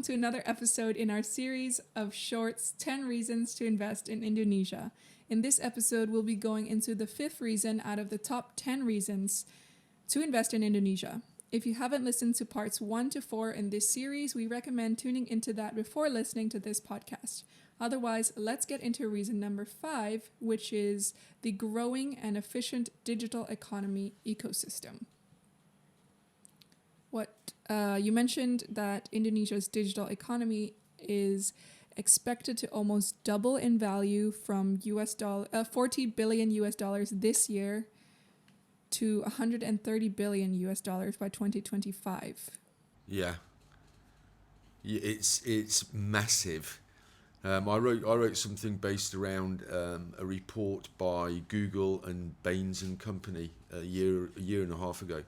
To another episode in our series of shorts, 10 Reasons to Invest in Indonesia. In this episode, we'll be going into the fifth reason out of the top 10 reasons to invest in Indonesia. If you haven't listened to parts 1 to 4 in this series, we recommend tuning into that before listening to this podcast. Otherwise, let's get into reason number 5, which is the growing and efficient digital economy ecosystem. You mentioned that Indonesia's digital economy is expected to almost double in value from $40 billion this year to $130 billion by 2025. Yeah, it's massive. I wrote something based around a report by Google and Baines and Company a year and a half ago.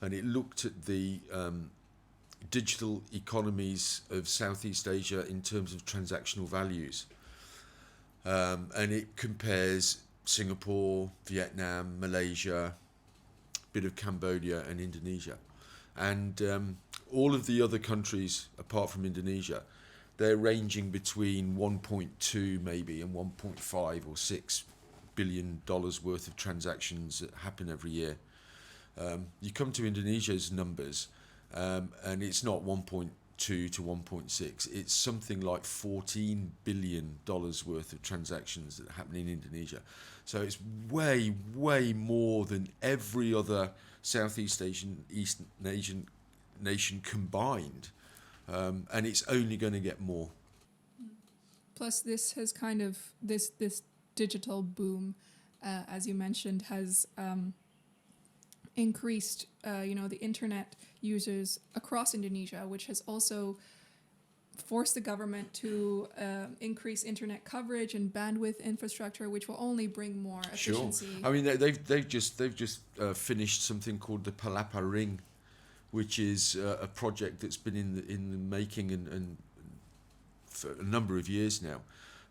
And it looked at the digital economies of Southeast Asia in terms of transactional values. And it compares Singapore, Vietnam, Malaysia, a bit of Cambodia and Indonesia. And all of the other countries, apart from Indonesia, they're ranging between 1.2 maybe and 1.5 or 6 billion dollars worth of transactions that happen every year. You come to Indonesia's numbers, and it's not 1.2 to 1.6. It's something like $14 billion worth of transactions that happen in Indonesia. So it's way, way more than every other Southeast Asian nation combined. And it's only going to get more. Plus, this has this digital boom, as you mentioned, has increased, the internet users across Indonesia, which has also forced the government to increase internet coverage and bandwidth infrastructure, which will only bring more efficiency. Sure. I mean, they've just finished something called the Palapa Ring, which is a project that's been in the making and for a number of years now.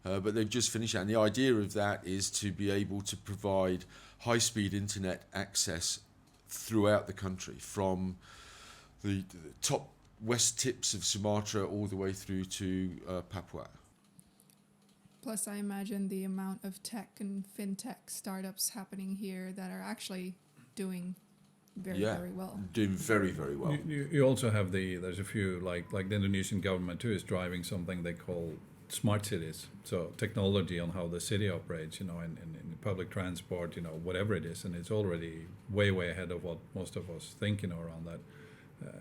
But they've just finished that. And the idea of that is to be able to provide high-speed internet access throughout the country, from the top west tips of Sumatra all the way through to Papua. Plus, I imagine the amount of tech and fintech startups happening here that are actually doing very well. Doing very, very well. You also have there's a few, like the Indonesian government too is driving something they call smart cities. So technology on how the city operates, in public transport, whatever it is. And it's already way, way ahead of what most of us think, around that.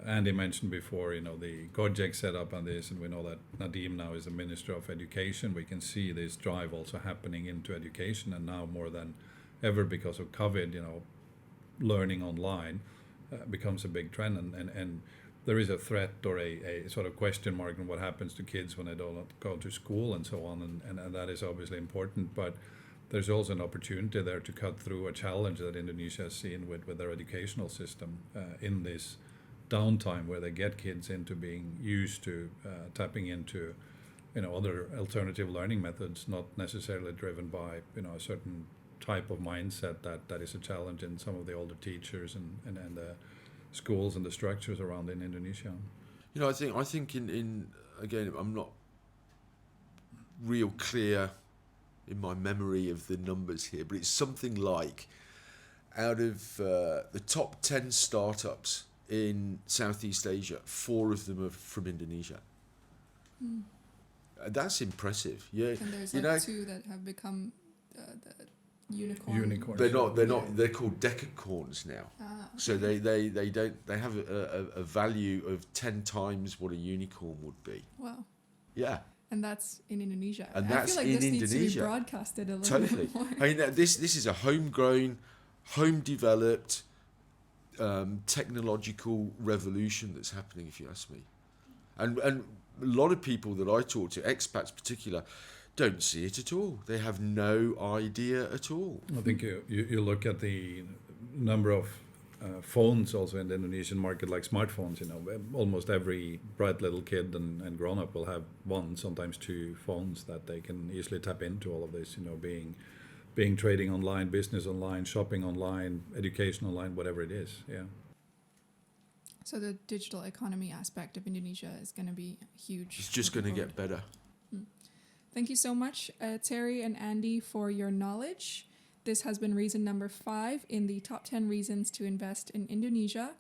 Andy mentioned before, the Gojek setup on this, and we know that Nadim now is the Minister of Education. We can see this drive also happening into education, and now more than ever because of COVID, learning online becomes a big trend, and there is a threat or a sort of question mark on what happens to kids when they don't go to school and so on, and that is obviously important, but there's also an opportunity there to cut through a challenge that Indonesia has seen with their educational system in this downtime, where they get kids into being used to tapping into other alternative learning methods, not necessarily driven by a certain type of mindset that is a challenge in some of the older teachers and the schools and the structures around in Indonesia. I think in again, I'm not real clear in my memory of the numbers here, but it's something like out of the top 10 startups in Southeast Asia, 4 of them are from Indonesia. That's impressive. Yeah, and there's 2 that have become the unicorns. They're not. They're called decacorns now. Okay. So they have a value of 10 times what a unicorn would be. Wow. Yeah. And that's in Indonesia. And that's I feel like this needs to be broadcasted a little bit more. I mean, this is a homegrown, home-developed technological revolution that's happening, if you ask me. And a lot of people that I talk to, expats in particular, don't see it at all. They have no idea at all. I think you look at the number of phones also in the Indonesian market, like smartphones, almost every bright little kid and grown-up will have one, sometimes 2 phones that they can easily tap into all of this, being being trading online, business online, shopping online, education online, whatever it is. Yeah. So the digital economy aspect of Indonesia is going to be huge. It's just going to get better. Thank you so much, Terry and Andy, for your knowledge. This has been reason number 5 in the top 10 reasons to invest in Indonesia.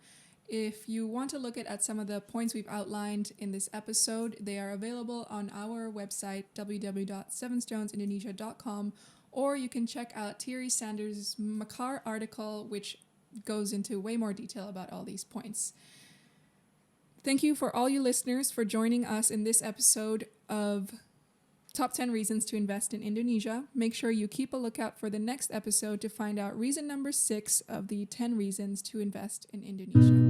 If you want to look at some of the points we've outlined in this episode, they are available on our website, www.sevenstonesindonesia.com, or you can check out Thierry Sanders' Mekar article, which goes into way more detail about all these points. Thank you for all you listeners for joining us in this episode of Top 10 Reasons to Invest in Indonesia. Make sure you keep a lookout for the next episode to find out reason number 6 of the 10 reasons to invest in Indonesia.